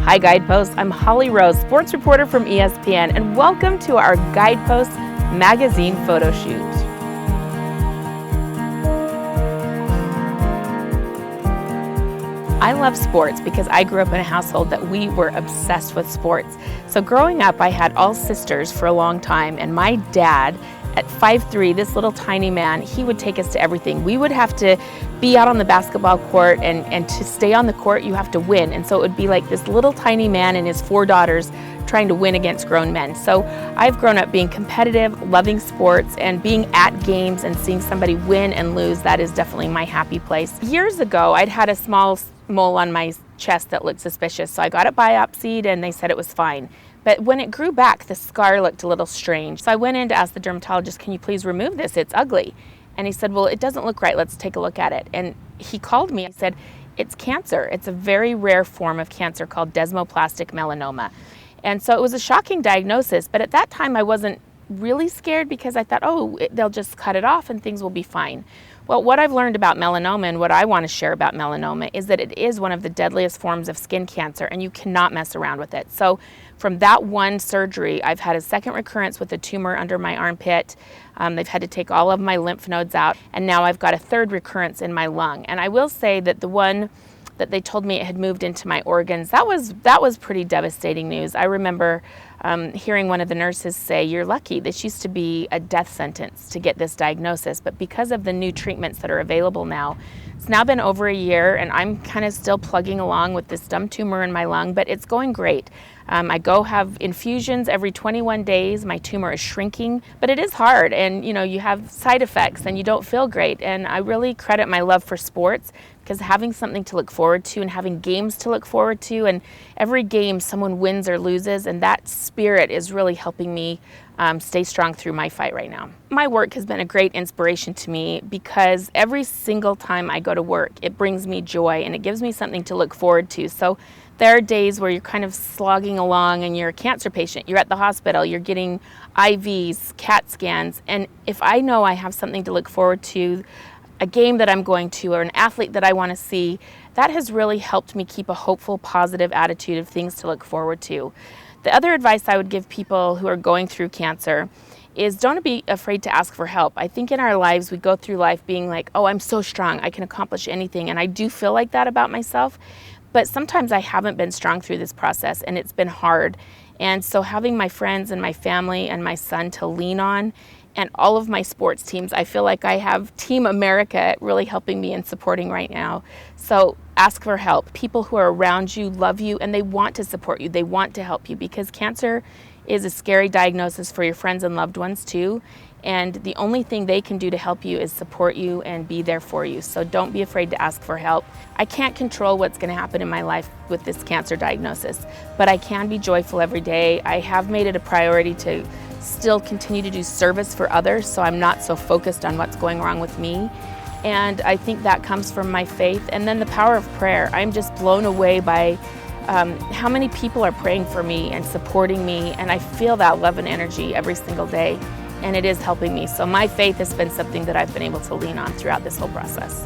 Hi Guideposts, I'm Holly Rowe, sports reporter from ESPN, and welcome to our Guideposts magazine photo shoot. I love sports because I grew up in a household that we were obsessed with sports. So growing up, I had all sisters for a long time, and my dad, at 5'3", this little tiny man, he would take us to everything. We would have to be out on the basketball court, and to stay on the court, you have to win. And so it would be like this little tiny man and his 4 daughters trying to win against grown men. So I've grown up being competitive, loving sports, and being at games and seeing somebody win and lose. That is definitely my happy place. Years ago, I'd had a small mole on my chest that looked suspicious, so I got it biopsied and they said it was fine. But when it grew back, the scar looked a little strange. So I went in to ask the dermatologist, can you please remove this? It's ugly. And he said, well, it doesn't look right. Let's take a look at it. And he called me and said, it's cancer. It's a very rare form of cancer called desmoplastic melanoma. And so it was a shocking diagnosis. But at that time, I wasn't really scared because I thought, they'll just cut it off and things will be fine. Well, what I've learned about melanoma and what I want to share about melanoma is that it is one of the deadliest forms of skin cancer, and you cannot mess around with it. So from that one surgery, I've had a second recurrence with a tumor under my armpit. They've had to take all of my lymph nodes out, and now I've got a third recurrence in my lung. And I will say that the one that they told me it had moved into my organs, that was pretty devastating news. I remember hearing one of the nurses say, you're lucky. This used to be a death sentence to get this diagnosis, but because of the new treatments that are available now, it's now been over a year and I'm kind of still plugging along with this dumb tumor in my lung, but it's going great. I go have infusions every 21 days. My tumor is shrinking, but it is hard, and you have side effects and you don't feel great. And I really credit my love for sports, because having something to look forward to and having games to look forward to, and every game someone wins or loses, and that spirit is really helping me stay strong through my fight right now. My work has been a great inspiration to me because every single time I go to work, it brings me joy and it gives me something to look forward to. So there are days where you're kind of slogging along and you're a cancer patient, you're at the hospital, you're getting IVs, CAT scans, and if I know I have something to look forward to, a game that I'm going to, or an athlete that I want to see, that has really helped me keep a hopeful, positive attitude of things to look forward to. The other advice I would give people who are going through cancer is don't be afraid to ask for help. I think in our lives we go through life being like, oh, I'm so strong, I can accomplish anything, and I do feel like that about myself, but sometimes I haven't been strong through this process and it's been hard. And so having my friends and my family and my son to lean on, and all of my sports teams, I feel like I have Team America really helping me and supporting right now. So ask for help. People who are around you love you and they want to support you. They want to help you, because cancer is a scary diagnosis for your friends and loved ones too. And the only thing they can do to help you is support you and be there for you. So don't be afraid to ask for help. I can't control what's going to happen in my life with this cancer diagnosis, but I can be joyful every day. I have made it a priority to still continue to do service for others, so I'm not so focused on what's going wrong with me. And I think that comes from my faith, and then the power of prayer. I'm just blown away by how many people are praying for me and supporting me, and I feel that love and energy every single day, and it is helping me. So my faith has been something that I've been able to lean on throughout this whole process.